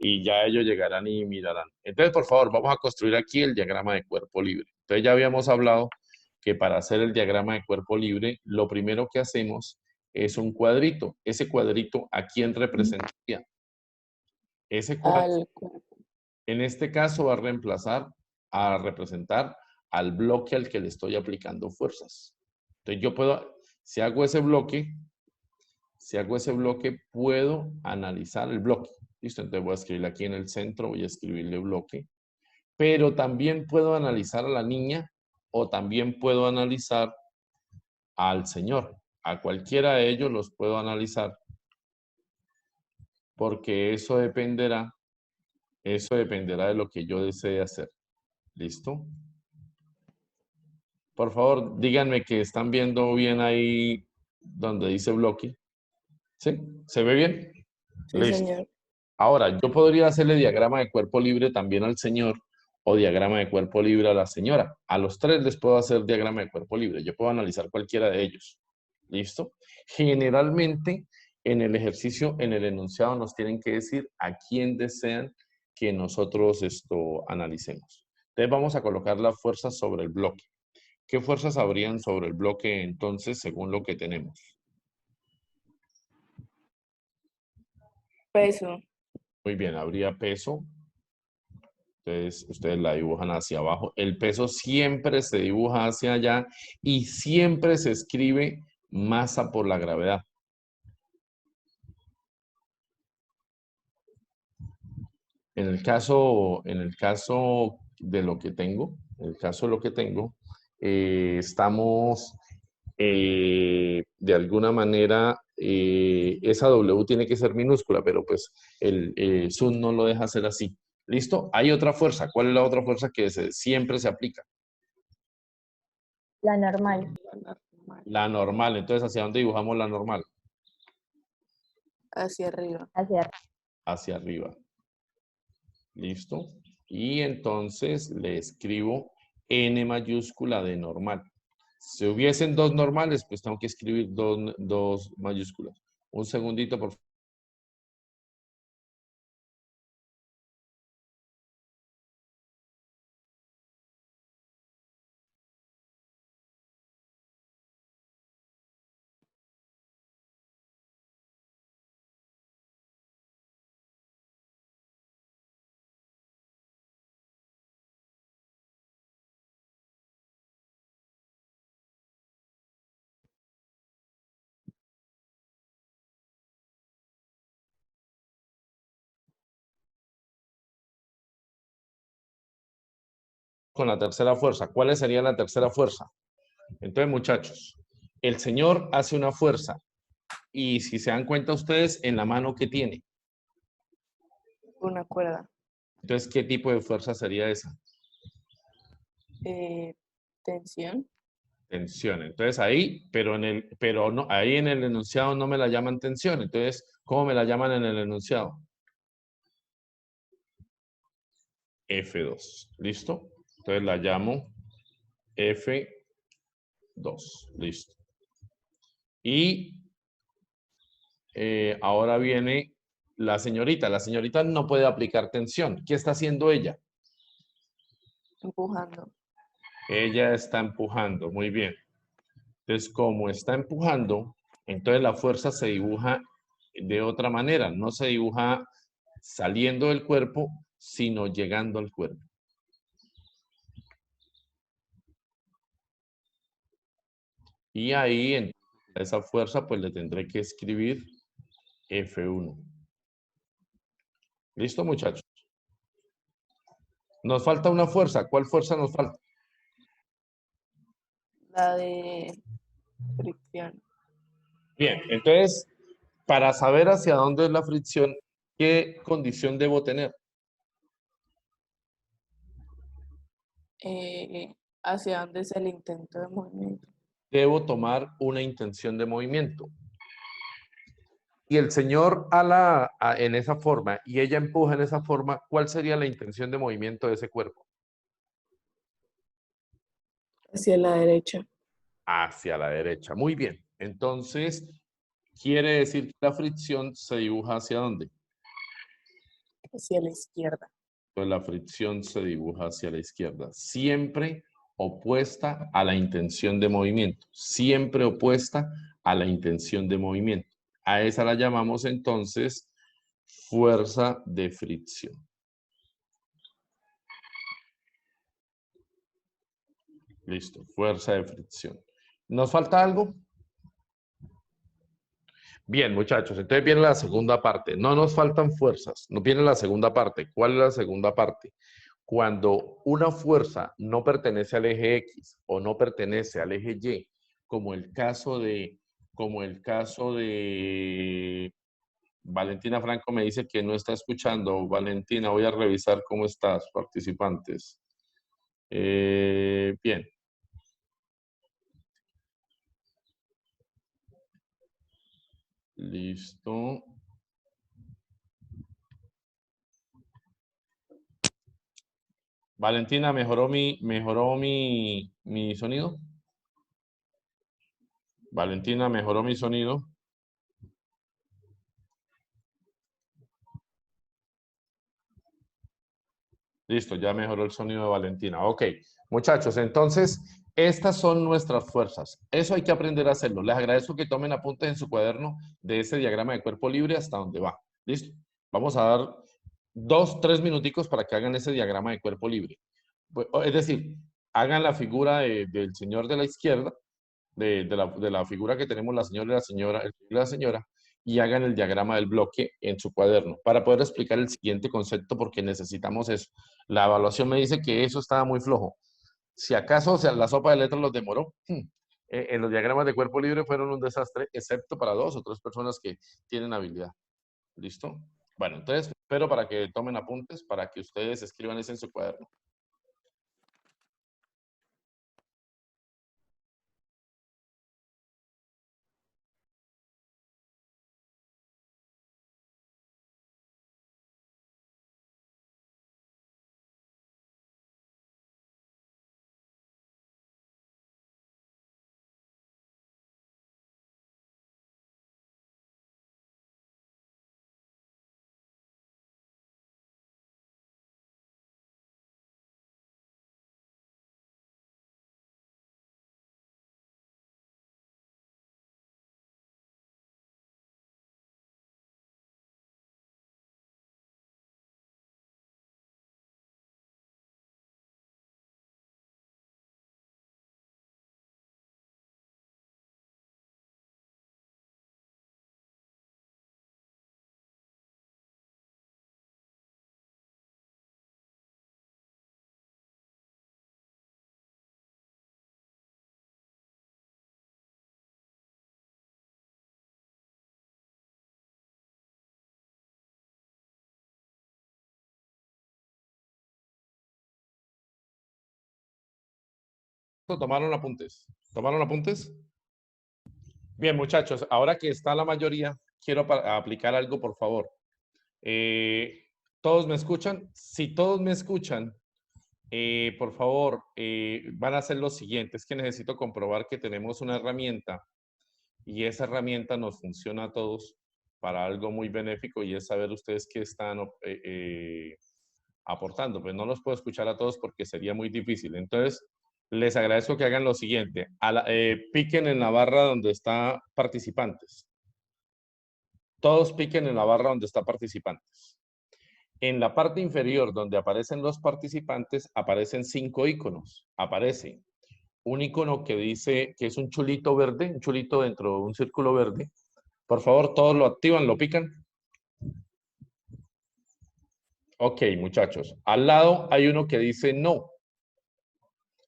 y ya ellos llegarán y mirarán. Entonces, por favor, vamos a construir aquí el diagrama de cuerpo libre. Entonces, ya habíamos hablado que para hacer el diagrama de cuerpo libre, lo primero que hacemos es un cuadrito. Ese cuadrito, ¿a quién representaría? Ese cuadrito, Al cuerpo. en este caso, va a representar al bloque al que le estoy aplicando fuerzas. Entonces, yo puedo, si hago ese bloque, puedo analizar el bloque. Listo, entonces voy a escribirle aquí en el centro, voy a escribirle bloque. Pero también puedo analizar a la niña o también puedo analizar al señor. A cualquiera de ellos los puedo analizar porque eso dependerá de lo que yo desee hacer. ¿Listo? Por favor, díganme que están viendo bien ahí donde dice bloque. ¿Sí? ¿Se ve bien? Sí, Listo. señor. Ahora, yo podría hacerle diagrama de cuerpo libre también al señor o diagrama de cuerpo libre a la señora. A los tres les puedo hacer diagrama de cuerpo libre. Yo puedo analizar cualquiera de ellos. ¿Listo? Generalmente, en el ejercicio, en el enunciado, nos tienen que decir a quién desean que nosotros esto analicemos. Entonces, vamos a colocar las fuerzas sobre el bloque. ¿Qué fuerzas habrían sobre el bloque entonces, según lo que tenemos? Peso. Muy bien, habría peso. Entonces, ustedes la dibujan hacia abajo. El peso siempre se dibuja hacia allá y siempre se escribe masa por la gravedad. En el caso de lo que tengo, estamos de alguna manera, esa W tiene que ser minúscula, pero pues el Zoom no lo deja hacer así. ¿Listo? Hay otra fuerza. ¿Cuál es la otra fuerza que siempre se aplica? La normal. La normal. Entonces, ¿hacia dónde dibujamos la normal? Hacia arriba. Hacia arriba. ¿Listo? Y entonces le escribo N mayúscula de normal. Si hubiesen dos normales, pues tengo que escribir dos mayúsculas. Un segundito, por favor. Con la tercera fuerza. ¿Cuál sería la tercera fuerza? Entonces, muchachos, el señor hace una fuerza y si se dan cuenta ustedes, en la mano que tiene. Una cuerda. Entonces, ¿qué tipo de fuerza sería esa? Tensión. Tensión. Entonces ahí, pero no, ahí en el enunciado no me la llaman tensión. Entonces, ¿cómo me la llaman en el enunciado? F2. ¿Listo? Entonces la llamo F2. Listo. Y ahora viene la señorita. La señorita no puede aplicar tensión. ¿Qué está haciendo ella? Empujando. Ella está empujando. Muy bien. Entonces, como está empujando, entonces la fuerza se dibuja de otra manera. No se dibuja saliendo del cuerpo, sino llegando al cuerpo. Y ahí, en esa fuerza, pues le tendré que escribir F1. ¿Listo, muchachos? Nos falta una fuerza. ¿Cuál fuerza nos falta? La de fricción. Bien, entonces, para saber hacia dónde es la fricción, ¿qué condición debo tener? Hacia dónde es el intento de movimiento. Debo tomar una intención de movimiento. Y el señor en esa forma y ella empuja en esa forma, ¿cuál sería la intención de movimiento de ese cuerpo? Hacia la derecha. Hacia la derecha. Muy bien. Entonces, quiere decir que la fricción se dibuja hacia dónde? Hacia la izquierda. Pues la fricción se dibuja hacia la izquierda, siempre opuesta a la intención de movimiento, siempre opuesta a la intención de movimiento. A esa la llamamos entonces fuerza de fricción. Listo, fuerza de fricción. ¿Nos falta algo? Bien, muchachos, entonces viene la segunda parte. No nos faltan fuerzas, nos viene la segunda parte. ¿Cuál es la segunda parte? Cuando una fuerza no pertenece al eje X o no pertenece al eje Y, como el caso de Valentina Franco me dice que no está escuchando. Valentina, voy a revisar cómo estás, participantes. Bien. Listo. Valentina, ¿mejoró mi sonido? Valentina, ¿mejoró mi sonido? Listo, ya mejoró el sonido de Valentina. Ok, muchachos, entonces, estas son nuestras fuerzas. Eso hay que aprender a hacerlo. Les agradezco que tomen apuntes en su cuaderno de ese diagrama de cuerpo libre hasta donde va. ¿Listo? Vamos a dar 2, 3 minuticos para que hagan ese diagrama de cuerpo libre. Es decir, hagan la figura del señor de la izquierda, de la figura que tenemos la señora y la señora, el señor y la señora, y hagan el diagrama del bloque en su cuaderno para poder explicar el siguiente concepto porque necesitamos eso. La evaluación me dice que eso estaba muy flojo. Si acaso, o sea, la sopa de letras los demoró, en los diagramas de cuerpo libre fueron un desastre, excepto para 2 o 3 personas que tienen habilidad. ¿Listo? Bueno, entonces espero para que tomen apuntes, para que ustedes escriban eso en su cuaderno. ¿Tomaron apuntes? ¿Tomaron apuntes? Bien, muchachos, ahora que está la mayoría, quiero aplicar algo, por favor. ¿Todos me escuchan? Si todos me escuchan, por favor, van a hacer lo siguiente. Es que necesito comprobar que tenemos una herramienta y esa herramienta nos funciona a todos para algo muy benéfico y es saber ustedes qué están aportando. Pues no los puedo escuchar a todos porque sería muy difícil. Entonces, les agradezco que hagan lo siguiente. Piquen en la barra donde está participantes. Todos piquen en la barra donde está participantes. En la parte inferior donde aparecen los participantes, aparecen 5 iconos. Aparece un icono que dice que es un chulito verde, un chulito dentro de un círculo verde. Por favor, todos lo activan, lo pican. Ok, muchachos. Al lado hay uno que dice no.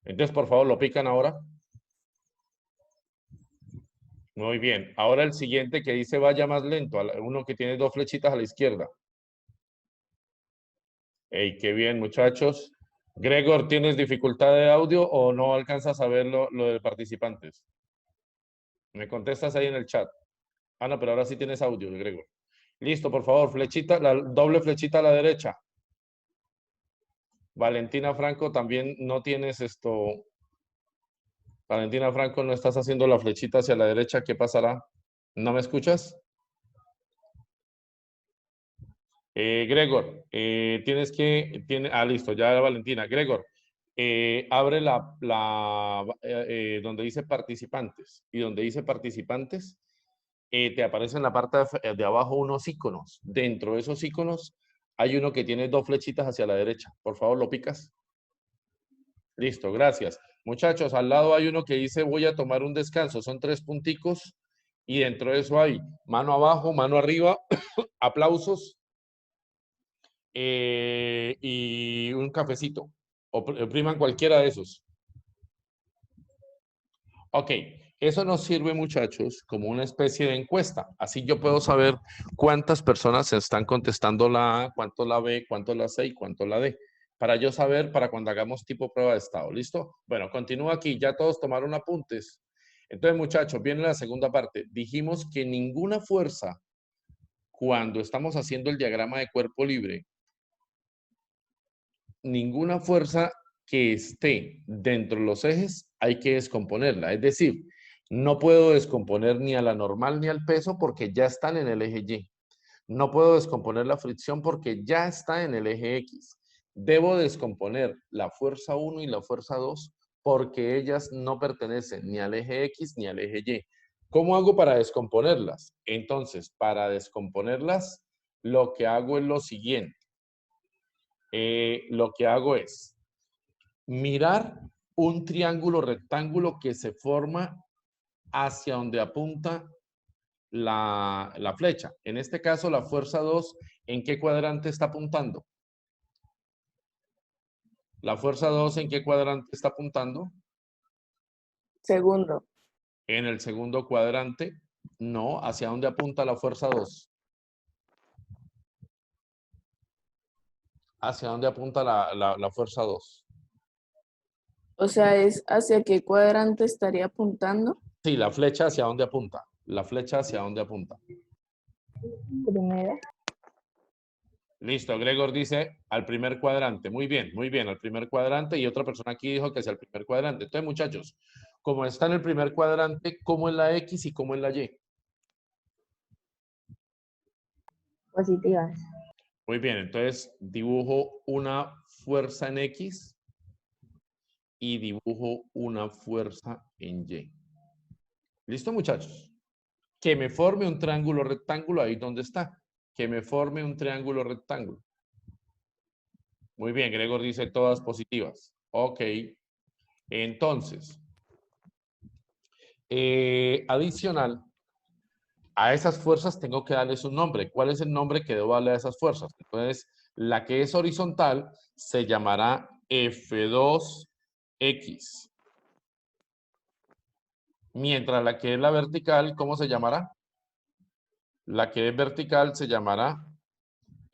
Entonces, por favor, lo pican ahora. Muy bien. Ahora el siguiente que dice vaya más lento. Uno que tiene 2 flechitas a la izquierda. Hey, qué bien, muchachos. Gregor, ¿tienes dificultad de audio o no alcanzas a ver lo de participantes? Me contestas ahí en el chat. Ah, no, pero ahora sí tienes audio, Gregor. Listo, por favor, flechita, la doble flechita a la derecha. Valentina Franco, también no tienes esto. Valentina Franco, no estás haciendo la flechita hacia la derecha. ¿Qué pasará? ¿No me escuchas? Gregor, listo, ya Valentina. Gregor, abre donde dice participantes. Y donde dice participantes, te aparece en la parte de abajo unos iconos. Dentro de esos iconos hay uno que tiene dos flechitas hacia la derecha. Por favor, lo picas. Listo, gracias. Muchachos, al lado hay uno que dice voy a tomar un descanso. Son 3 punticos y dentro de eso hay mano abajo, mano arriba, aplausos y un cafecito. Opriman cualquiera de esos. Ok, eso nos sirve, muchachos, como una especie de encuesta. Así yo puedo saber cuántas personas se están contestando la A, cuánto la B, cuánto la C y cuánto la D. Para yo saber para cuando hagamos tipo prueba de estado. ¿Listo? Bueno, continúo aquí. Ya todos tomaron apuntes. Entonces, muchachos, viene la segunda parte. Dijimos que ninguna fuerza, cuando estamos haciendo el diagrama de cuerpo libre, ninguna fuerza que esté dentro de los ejes hay que descomponerla. Es decir, no puedo descomponer ni a la normal ni al peso porque ya están en el eje Y. No puedo descomponer la fricción porque ya está en el eje X. Debo descomponer la fuerza 1 y la fuerza 2 porque ellas no pertenecen ni al eje X ni al eje Y. ¿Cómo hago para descomponerlas? Entonces, para descomponerlas, lo que hago es lo siguiente. Lo que hago es mirar un triángulo rectángulo que se forma hacia donde apunta la flecha. En este caso, la fuerza 2, ¿en qué cuadrante está apuntando? La fuerza 2, ¿en qué cuadrante está apuntando? Segundo. En el segundo cuadrante. No, ¿hacia dónde apunta la fuerza 2? ¿Hacia dónde apunta la fuerza 2? O sea, ¿es hacia qué cuadrante estaría apuntando? Sí, la flecha ¿hacia dónde apunta? La flecha ¿hacia dónde apunta? Primera. Listo, Gregor dice al primer cuadrante. Muy bien, al primer cuadrante. Y otra persona aquí dijo que es el primer cuadrante. Entonces, muchachos, como está en el primer cuadrante, ¿cómo es la X y cómo es la Y? Positivas. Muy bien, entonces dibujo una fuerza en X y dibujo una fuerza en Y. ¿Listo, muchachos? Que me forme un triángulo rectángulo ahí donde está. Que me forme un triángulo rectángulo. Muy bien, Gregor dice todas positivas. Ok. Entonces, adicional, a esas fuerzas tengo que darles un nombre. ¿Cuál es el nombre que debo darle a esas fuerzas? Entonces, la que es horizontal se llamará F2X. Mientras la que es la vertical, ¿cómo se llamará? La que es vertical se llamará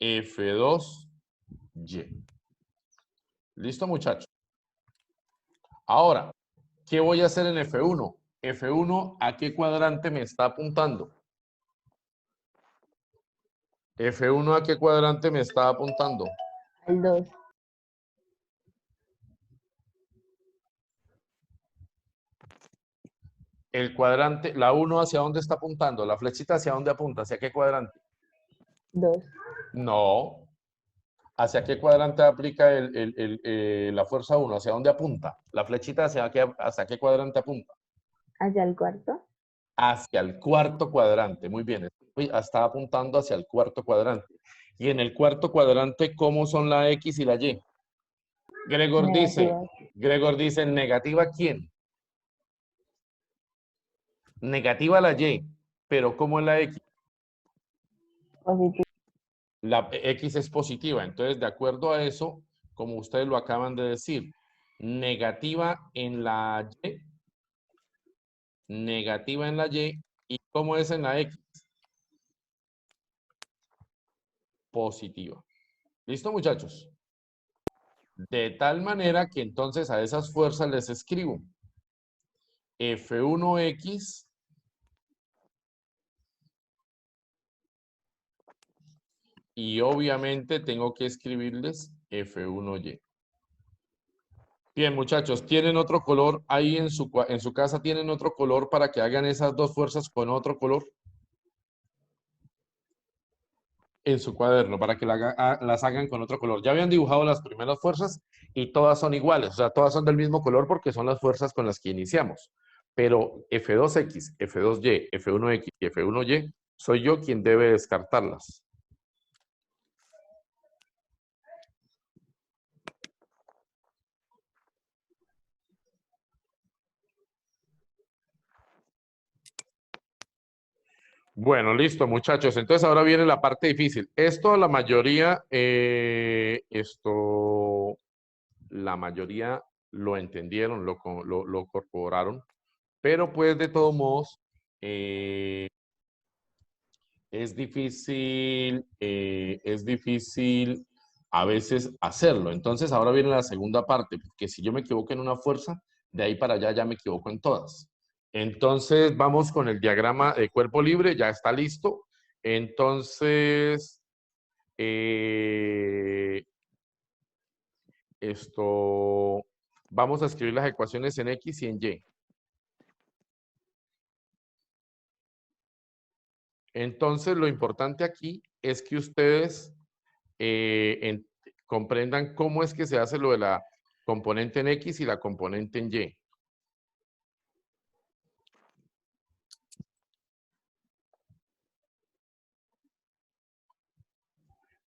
F2Y. ¿Listo, muchachos? Ahora, ¿qué voy a hacer en F1? F1, ¿a qué cuadrante me está apuntando? F1, ¿a qué cuadrante me está apuntando? Al 2. El cuadrante, la 1, ¿hacia dónde está apuntando? La flechita, ¿hacia dónde apunta? ¿Hacia qué cuadrante? 2. No. ¿Hacia qué cuadrante aplica la fuerza 1? ¿Hacia dónde apunta? La flechita, ¿hacia qué cuadrante apunta? Hacia el cuarto. Hacia el cuarto cuadrante. Muy bien. Está apuntando hacia el cuarto cuadrante. Y en el cuarto cuadrante, ¿cómo son la X y la Y? Gregor dice, ¿negativa quién? Negativa la Y, pero ¿cómo es la X? Positivo. La X es positiva. Entonces, de acuerdo a eso, como ustedes lo acaban de decir, negativa en la Y, negativa en la Y, ¿y cómo es en la X? Positiva. ¿Listo, muchachos? De tal manera que entonces a esas fuerzas les escribo F1X y obviamente tengo que escribirles F1Y. Bien, muchachos, ¿tienen otro color ahí en su casa? ¿Tienen otro color para que hagan esas dos fuerzas con otro color? en su cuaderno para que las hagan con otro color. Ya habían dibujado las primeras fuerzas y todas son iguales, o sea, todas son del mismo color porque son las fuerzas con las que iniciamos. Pero F2X, F2Y, F1X y F1Y, soy yo quien debe descartarlas. Bueno, listo, muchachos. Entonces ahora viene la parte difícil. Esto la mayoría, la mayoría lo entendieron, lo corroboraron, pero pues de todos modos es difícil a veces hacerlo. Entonces ahora viene la segunda parte, porque si yo me equivoco en una fuerza, de ahí para allá ya me equivoco en todas. Entonces vamos con el diagrama de cuerpo libre, ya está listo. Entonces, vamos a escribir las ecuaciones en X y en Y. Entonces, lo importante aquí es que ustedes comprendan cómo es que se hace lo de la componente en X y la componente en Y.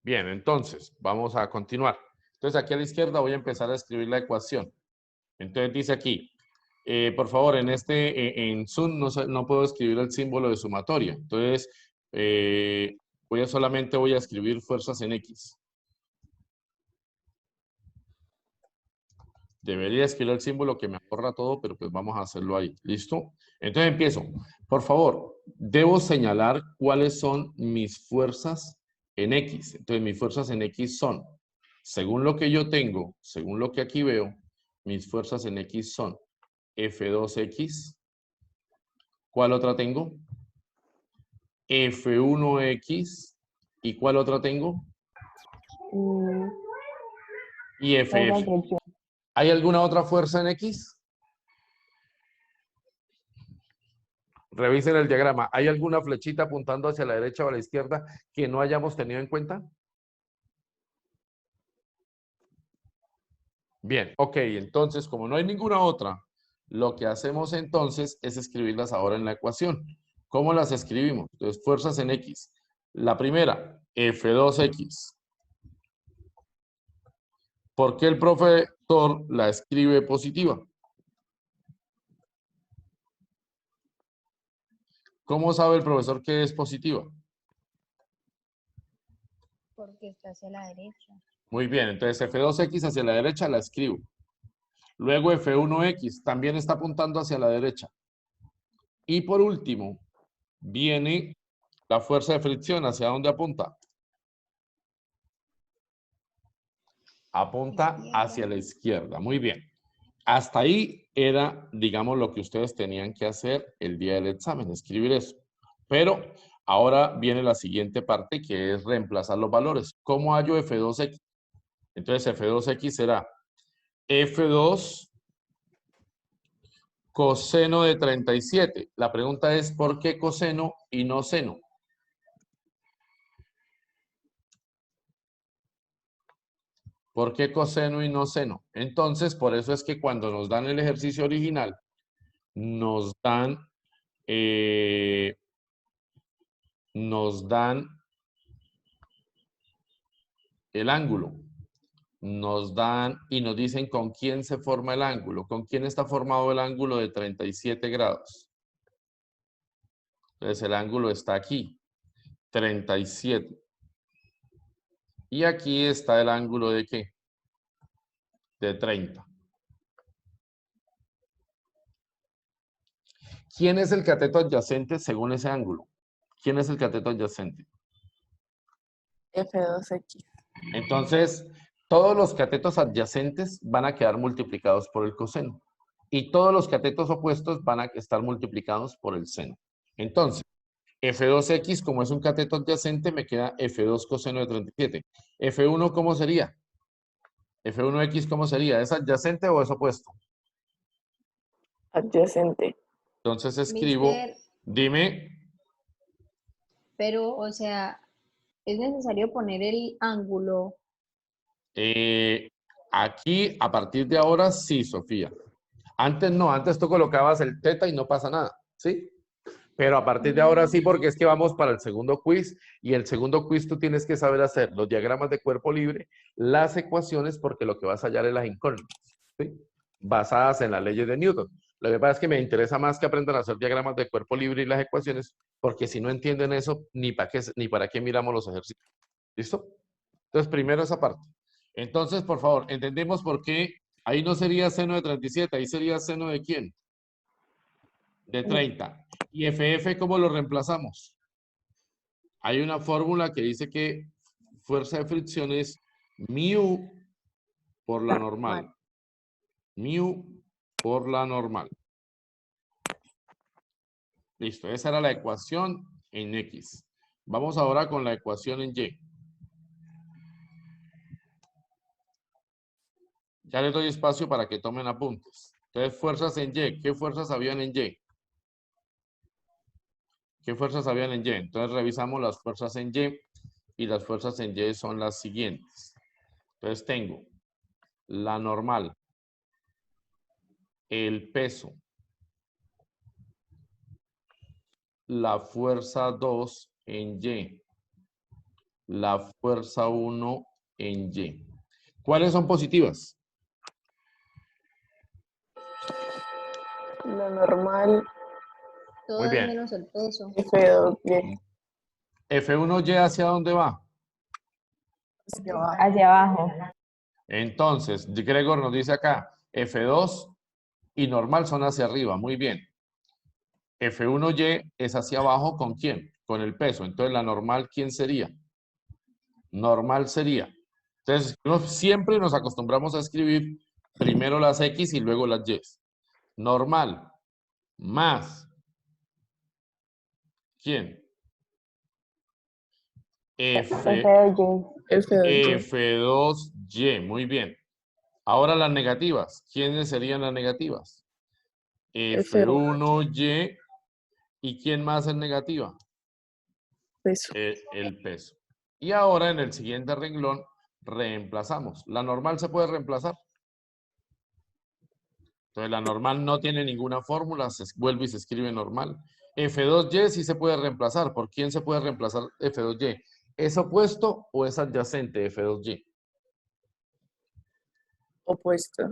Bien, entonces, vamos a continuar. Entonces, aquí a la izquierda voy a empezar a escribir la ecuación. Entonces, dice aquí, por favor, en Zoom no puedo escribir el símbolo de sumatoria. Entonces, solamente voy a escribir fuerzas en X. Debería escribir el símbolo que me ahorra todo, pero pues vamos a hacerlo ahí. ¿Listo? Entonces empiezo. Por favor, debo señalar cuáles son mis fuerzas en X. Entonces mis fuerzas en X son, según lo que yo tengo, según lo que aquí veo, mis fuerzas en X son F2X. ¿Cuál otra tengo? F1X. ¿Y cuál otra tengo? Y FF. ¿Hay alguna otra fuerza en X? Revisen el diagrama. ¿Hay alguna flechita apuntando hacia la derecha o a la izquierda que no hayamos tenido en cuenta? Bien, ok. Entonces, como no hay ninguna otra, lo que hacemos entonces es escribirlas ahora en la ecuación. ¿Cómo las escribimos? Entonces, fuerzas en X. La primera, F2X. ¿Por qué el profesor la escribe positiva? ¿Cómo sabe el profesor que es positiva? Porque está hacia la derecha. Muy bien, entonces F2X hacia la derecha la escribo. Luego F1X también está apuntando hacia la derecha. Y por último, viene la fuerza de fricción. ¿Hacia dónde apunta? Apunta hacia la izquierda. Muy bien. Hasta ahí era, digamos, lo que ustedes tenían que hacer el día del examen, escribir eso. Pero ahora viene la siguiente parte, que es reemplazar los valores. ¿Cómo hallo F2X? Entonces F2X será F2 coseno de 37. La pregunta es, ¿por qué coseno y no seno? ¿Por qué coseno y no seno? Entonces, por eso es que cuando nos dan el ejercicio original, nos dan el ángulo. Nos dan y nos dicen con quién se forma el ángulo. ¿Con quién está formado el ángulo de 37 grados? Entonces, el ángulo está aquí, 37. Y aquí está el ángulo de ¿qué? De 30. ¿Quién es el cateto adyacente según ese ángulo? ¿Quién es el cateto adyacente? F2X. Entonces, todos los catetos adyacentes van a quedar multiplicados por el coseno. Y todos los catetos opuestos van a estar multiplicados por el seno. Entonces, F2X, como es un cateto adyacente, me queda F2 coseno de 37. F1, ¿cómo sería? F1X, ¿cómo sería? ¿Es adyacente o es opuesto? Adyacente. Entonces escribo, Mister, dime, pero, o sea, es necesario poner el ángulo. Aquí, a partir de ahora, sí, Sofía. Antes no, antes tú colocabas el teta y no pasa nada, ¿sí? Pero a partir de ahora sí, porque es que vamos para el segundo quiz y el segundo quiz tú tienes que saber hacer los diagramas de cuerpo libre, las ecuaciones, porque lo que vas a hallar es las incógnitas, ¿sí? Basadas en las leyes de Newton. Lo que pasa es que me interesa más que aprendan a hacer diagramas de cuerpo libre y las ecuaciones, porque si no entienden eso, ni para qué miramos los ejercicios. ¿Listo? Entonces, primero esa parte. Entonces, por favor, entendemos por qué ahí no sería seno de 37, ahí sería seno de ¿quién? De 30. ¿Y FF cómo lo reemplazamos? Hay una fórmula que dice que fuerza de fricción es mu por la normal. Mu por la normal. Listo, esa era la ecuación en X. Vamos ahora con la ecuación en Y. Ya les doy espacio para que tomen apuntes. Entonces, fuerzas en Y. ¿Qué fuerzas habían en Y? ¿Qué fuerzas habían en Y? Entonces, revisamos las fuerzas en Y. Y las fuerzas en Y son las siguientes. Entonces, tengo la normal, el peso, la fuerza 2 en Y, la fuerza 1 en Y. ¿Cuáles son positivas? La normal, Muy Todas bien. menos el peso. F2Y. F1Y ¿hacia dónde va? Hacia abajo. Entonces, Gregor nos dice acá, F2 y normal son hacia arriba. Muy bien. F1Y es hacia abajo, ¿con quién? Con el peso. Entonces, la normal, ¿quién sería? Normal sería. Entonces, siempre nos acostumbramos a escribir primero las X y luego las Y. Normal más, ¿quién? F2Y. F2Y. F2Y. Muy bien. Ahora las negativas. ¿Quiénes serían las negativas? F1Y. ¿Y quién más es negativa? Peso. El peso. Y ahora en el siguiente renglón reemplazamos. ¿La normal se puede reemplazar? Entonces la normal no tiene ninguna fórmula, se vuelve y se escribe normal. F2Y sí se puede reemplazar. ¿Por quién se puede reemplazar F2Y? ¿Es opuesto o es adyacente F2Y? Opuesto.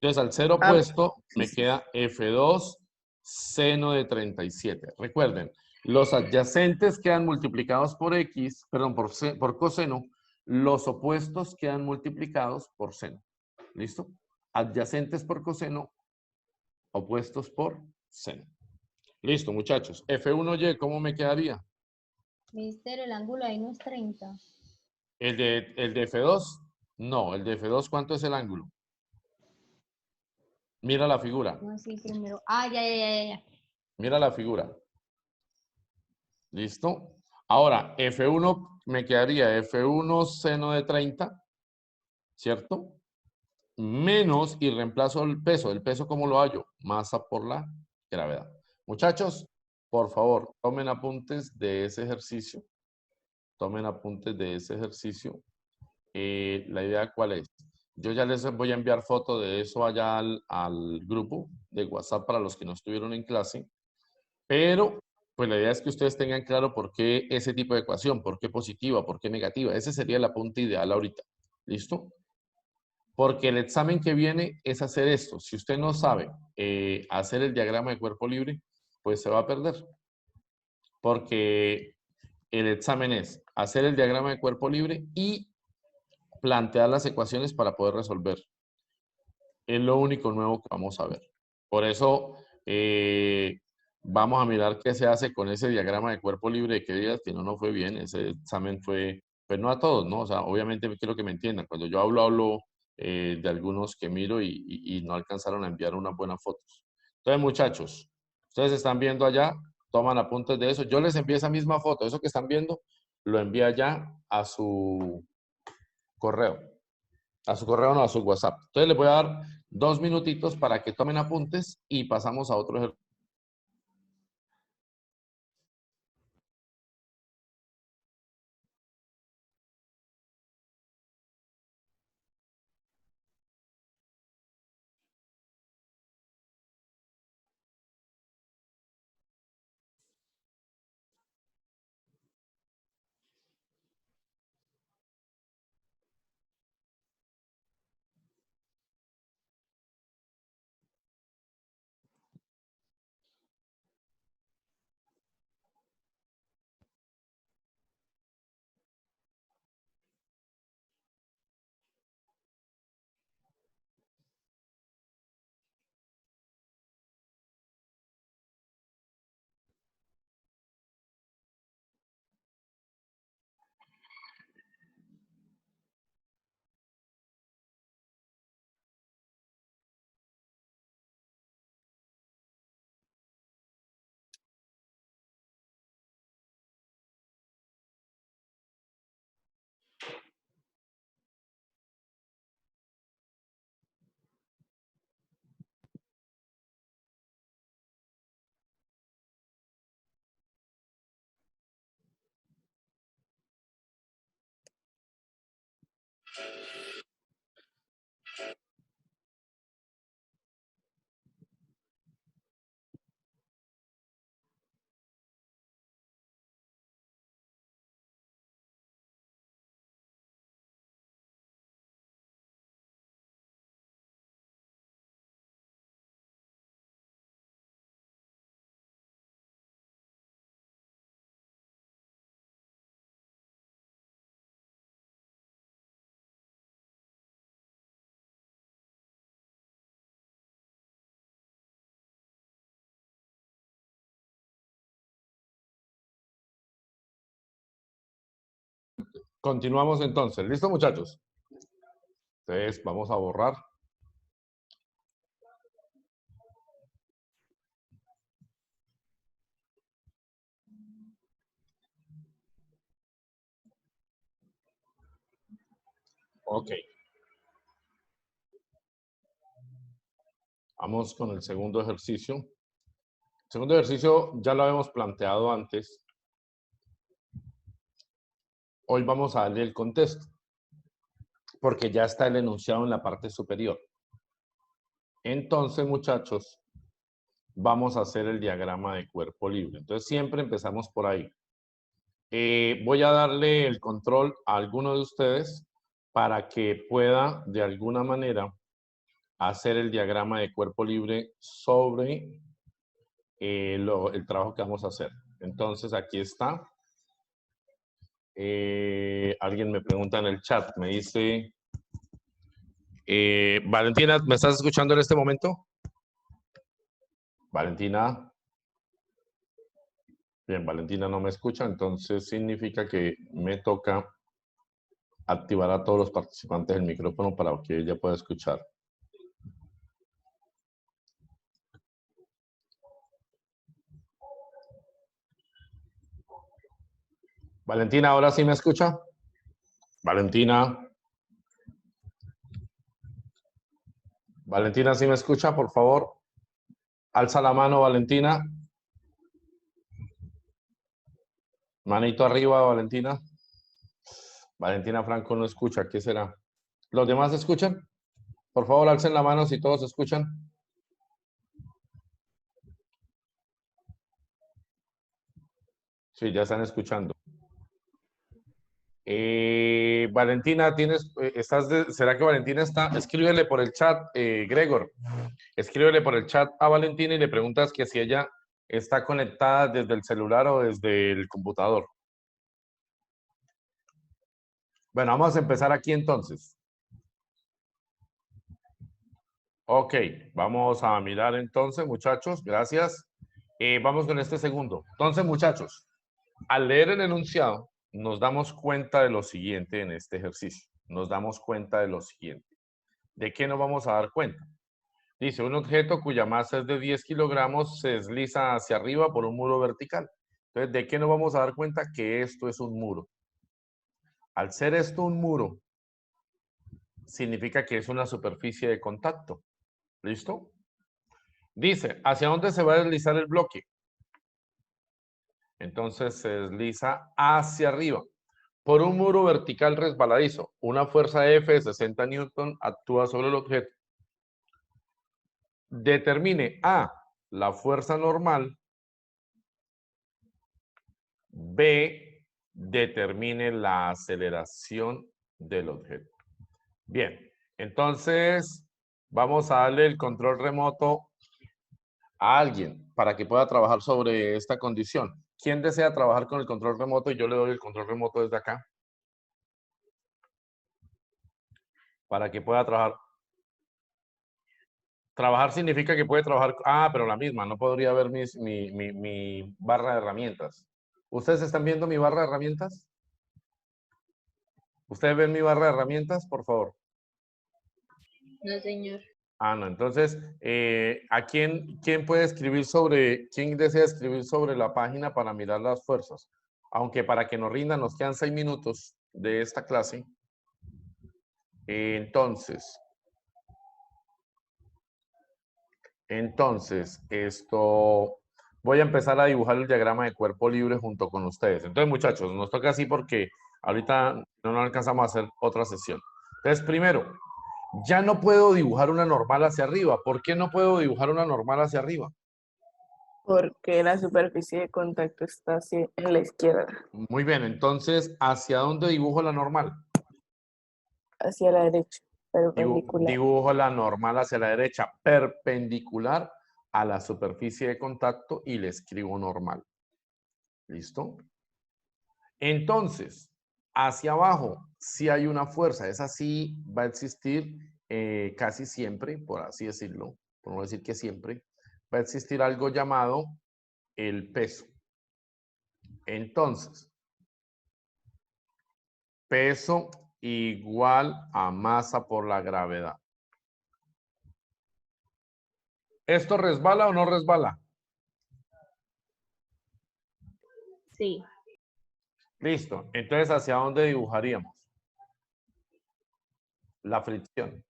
Entonces al ser opuesto me queda F2 seno de 37. Recuerden, los adyacentes quedan multiplicados por X, perdón, por coseno. Los opuestos quedan multiplicados por seno. ¿Listo? Adyacentes por coseno, opuestos por seno. Listo, muchachos. F1Y, ¿cómo me quedaría? Mister, el ángulo ahí no es 30. ¿El de F2? No, el de F2, ¿cuánto es el ángulo? Mira la figura. No, así primero. Ah, ya. Mira la figura. ¿Listo? Ahora, F1 me quedaría F1 seno de 30, ¿cierto? Menos, y reemplazo el peso. ¿El peso cómo lo hallo? Masa por la gravedad. Muchachos, por favor, tomen apuntes de ese ejercicio. Tomen apuntes de ese ejercicio. La idea, ¿cuál es? Yo ya les voy a enviar foto de eso allá al grupo de WhatsApp para los que no estuvieron en clase. Pero, pues la idea es que ustedes tengan claro por qué ese tipo de ecuación, por qué positiva, por qué negativa. Ese sería el apunte ideal ahorita. ¿Listo? Porque el examen que viene es hacer esto. Si usted no sabe hacer el diagrama de cuerpo libre, pues se va a perder. Porque el examen es hacer el diagrama de cuerpo libre y plantear las ecuaciones para poder resolver. Es lo único nuevo que vamos a ver. Por eso vamos a mirar qué se hace con ese diagrama de cuerpo libre de que digas que no fue bien. Ese examen fue, pues no a todos, ¿no? O sea, obviamente quiero que me entiendan. Cuando yo hablo de algunos que miro y no alcanzaron a enviar unas buenas fotos. Entonces, muchachos, ustedes están viendo allá, toman apuntes de eso. Yo les envié esa misma foto. Eso que están viendo, lo envía ya a su correo. A su correo, no, a su WhatsApp. Entonces les voy a dar 2 minutitos para que tomen apuntes y pasamos a otro ejercicio. Continuamos entonces. ¿Listo, muchachos? Entonces, vamos a borrar. Ok. Vamos con el segundo ejercicio. El segundo ejercicio ya lo habíamos planteado antes. Hoy vamos a darle el contexto, porque ya está el enunciado en la parte superior. Entonces, muchachos, vamos a hacer el diagrama de cuerpo libre. Entonces, siempre empezamos por ahí. Voy a darle el control a alguno de ustedes para que pueda, de alguna manera, hacer el diagrama de cuerpo libre sobre el trabajo que vamos a hacer. Entonces, aquí está. Alguien me pregunta en el chat, me dice, Valentina, ¿me estás escuchando en este momento? Valentina. Bien, Valentina no me escucha, entonces significa que me toca activar a todos los participantes del micrófono para que ella pueda escuchar. Valentina, ¿ahora sí me escucha? Valentina. Valentina, ¿sí me escucha? Por favor. Alza la mano, Valentina. Manito arriba, Valentina. Valentina Franco no escucha. ¿Qué será? ¿Los demás escuchan? Por favor, alcen la mano si todos escuchan. Sí, ya están escuchando. Valentina, ¿será que Valentina está? Escríbele por el chat, Gregor. Escríbele por el chat a Valentina y le preguntas que si ella está conectada desde el celular o desde el computador. Bueno, vamos a empezar aquí entonces. Ok, vamos a mirar entonces, muchachos. Gracias. Vamos con este segundo. Entonces, muchachos, al leer el enunciado, nos damos cuenta de lo siguiente en este ejercicio. Nos damos cuenta de lo siguiente. ¿De qué nos vamos a dar cuenta? Dice, un objeto cuya masa es de 10 kilogramos se desliza hacia arriba por un muro vertical. Entonces, ¿de qué nos vamos a dar cuenta? Que esto es un muro. Al ser esto un muro, significa que es una superficie de contacto. ¿Listo? Dice, ¿hacia dónde se va a deslizar el bloque? Entonces se desliza hacia arriba. Por un muro vertical resbaladizo, una fuerza F de 60 newton actúa sobre el objeto. Determine A, la fuerza normal. B, determine la aceleración del objeto. Bien, entonces vamos a darle el control remoto a alguien para que pueda trabajar sobre esta condición. ¿Quién desea trabajar con el control remoto? Y yo le doy el control remoto desde acá. Para que pueda trabajar. Trabajar significa que puede trabajar. Ah, pero la misma. No podría ver mi barra de herramientas. ¿Ustedes están viendo mi barra de herramientas? ¿Ustedes ven mi barra de herramientas? Por favor. No, señor. Ah, no. Entonces, ¿a quién puede escribir quién desea escribir sobre la página para mirar las fuerzas? Aunque para que nos rindan nos quedan 6 minutos de esta clase. Entonces, voy a empezar a dibujar el diagrama de cuerpo libre junto con ustedes. Entonces, muchachos, nos toca así porque ahorita no nos alcanzamos a hacer otra sesión. Entonces, primero, ya no puedo dibujar una normal hacia arriba. ¿Por qué no puedo dibujar una normal hacia arriba? Porque la superficie de contacto está así en la izquierda, Muy bien, entonces, ¿hacia dónde dibujo la normal? hacia la derecha, perpendicular. Dibujo la normal hacia la derecha, perpendicular a la superficie de contacto y le escribo normal. ¿Listo? Entonces, hacia abajo, si hay una fuerza, esa sí va a existir casi siempre, por así decirlo, por no decir que siempre, va a existir algo llamado el peso. Entonces, Peso igual a masa por la gravedad. ¿Esto resbala o no resbala? Sí. Listo. Entonces, ¿hacia dónde dibujaríamos? La fricción.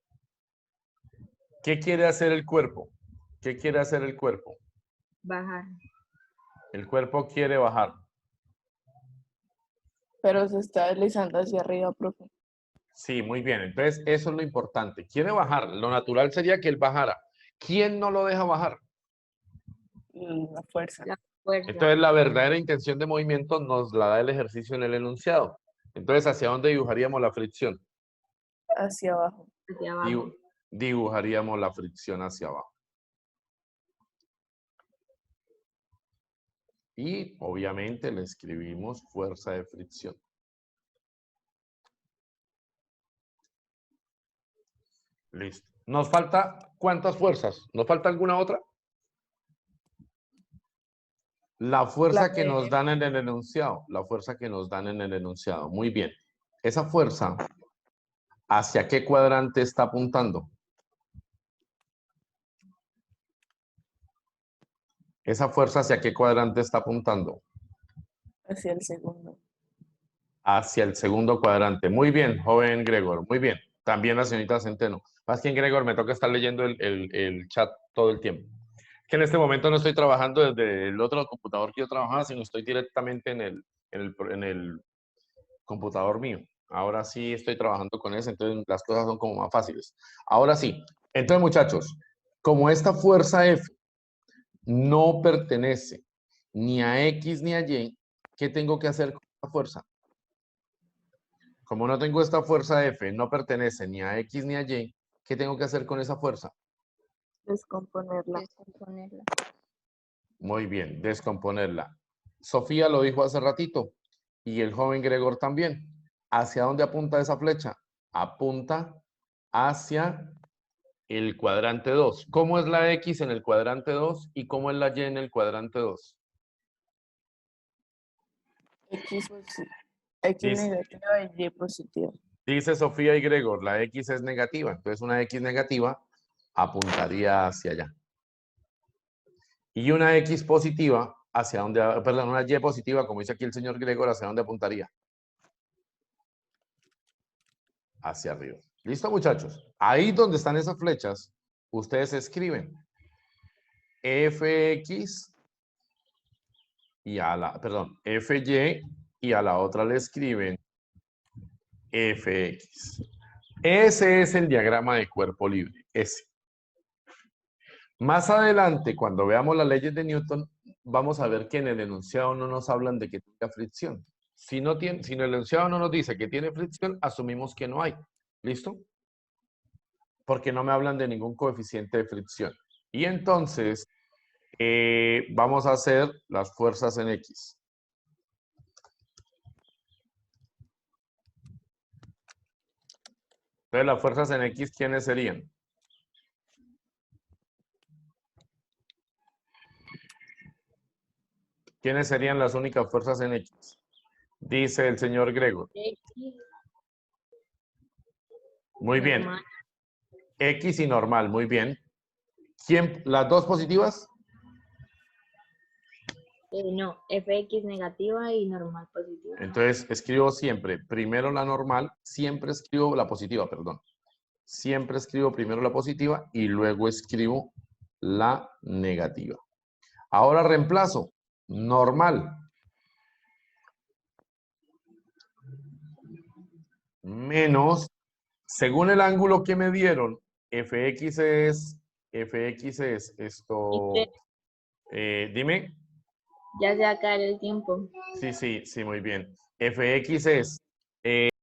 ¿Qué quiere hacer el cuerpo? ¿Qué quiere hacer el cuerpo? Bajar. El cuerpo quiere bajar. Pero se está deslizando hacia arriba, profe. Sí, muy bien. Entonces, eso es lo importante. Quiere bajar. Lo natural sería que él bajara. ¿Quién no lo deja bajar? La fuerza. La fuerza. Entonces, la verdadera intención de movimiento nos la da el ejercicio en el enunciado. Entonces, ¿hacia dónde dibujaríamos la fricción? Hacia abajo. Hacia abajo. Dibujaríamos la fricción hacia abajo. Y obviamente le escribimos fuerza de fricción. Listo. ¿Nos falta cuántas fuerzas? ¿Nos falta alguna otra? La fuerza que nos dan en el enunciado. La fuerza que nos dan en el enunciado. Muy bien. Esa fuerza, ¿hacia qué cuadrante está apuntando? Esa fuerza, ¿hacia qué cuadrante está apuntando? Hacia el segundo. Hacia el segundo cuadrante. Muy bien, joven Gregor. Muy bien. También la señorita Centeno. Más que en Gregor, me toca estar leyendo el chat todo el tiempo. Que en este momento no estoy trabajando desde el otro computador que yo trabajaba, sino estoy directamente en el computador mío. Ahora sí estoy trabajando con ese, entonces las cosas son como más fáciles. Ahora sí. Entonces, muchachos, como esta fuerza F no pertenece ni a X ni a Y, ¿qué tengo que hacer con esta fuerza? Como no tengo esta fuerza F, no pertenece ni a X ni a Y, ¿qué tengo que hacer con esa fuerza? Descomponerla. Descomponerla. Muy bien, descomponerla. Sofía lo dijo hace ratito y el joven Gregor también. ¿Hacia dónde apunta esa flecha? Apunta hacia el cuadrante 2. ¿Cómo es la X en el cuadrante 2 y cómo es la Y en el cuadrante 2? X, X negativa y Y positiva. Dice Sofía y Gregor, la X es negativa. Entonces una X negativa apuntaría hacia allá. Y una X positiva, hacia dónde, perdón, una Y positiva, como dice aquí el señor Gregor, ¿hacia dónde apuntaría? Hacia arriba. ¿Listo, muchachos? Ahí donde están esas flechas, ustedes escriben Fx y a la, perdón, Fy y a la otra le escriben Fx. Ese es el diagrama de cuerpo libre, ese. Más adelante, cuando veamos las leyes de Newton, vamos a ver que en el enunciado no nos hablan de que tenga fricción. Si en el enunciado no nos dice que tiene fricción, asumimos que no hay. ¿Listo? Porque no me hablan de ningún coeficiente de fricción. Y entonces, vamos a hacer las fuerzas en X. Entonces, las fuerzas en X, ¿quiénes serían? ¿Quiénes serían las únicas fuerzas en X? Dice el señor Gregor. X. Muy bien. Normal. X y normal, muy bien. ¿Quién? ¿Las dos positivas? No, Fx negativa y normal positiva. Entonces, escribo siempre primero la normal, siempre escribo la positiva, perdón. Siempre escribo primero la positiva y luego escribo la negativa. Ahora reemplazo. Normal. Menos, según el ángulo que me dieron, Fx es esto. Dime. Ya se va a caer el tiempo. Sí, muy bien. Fx es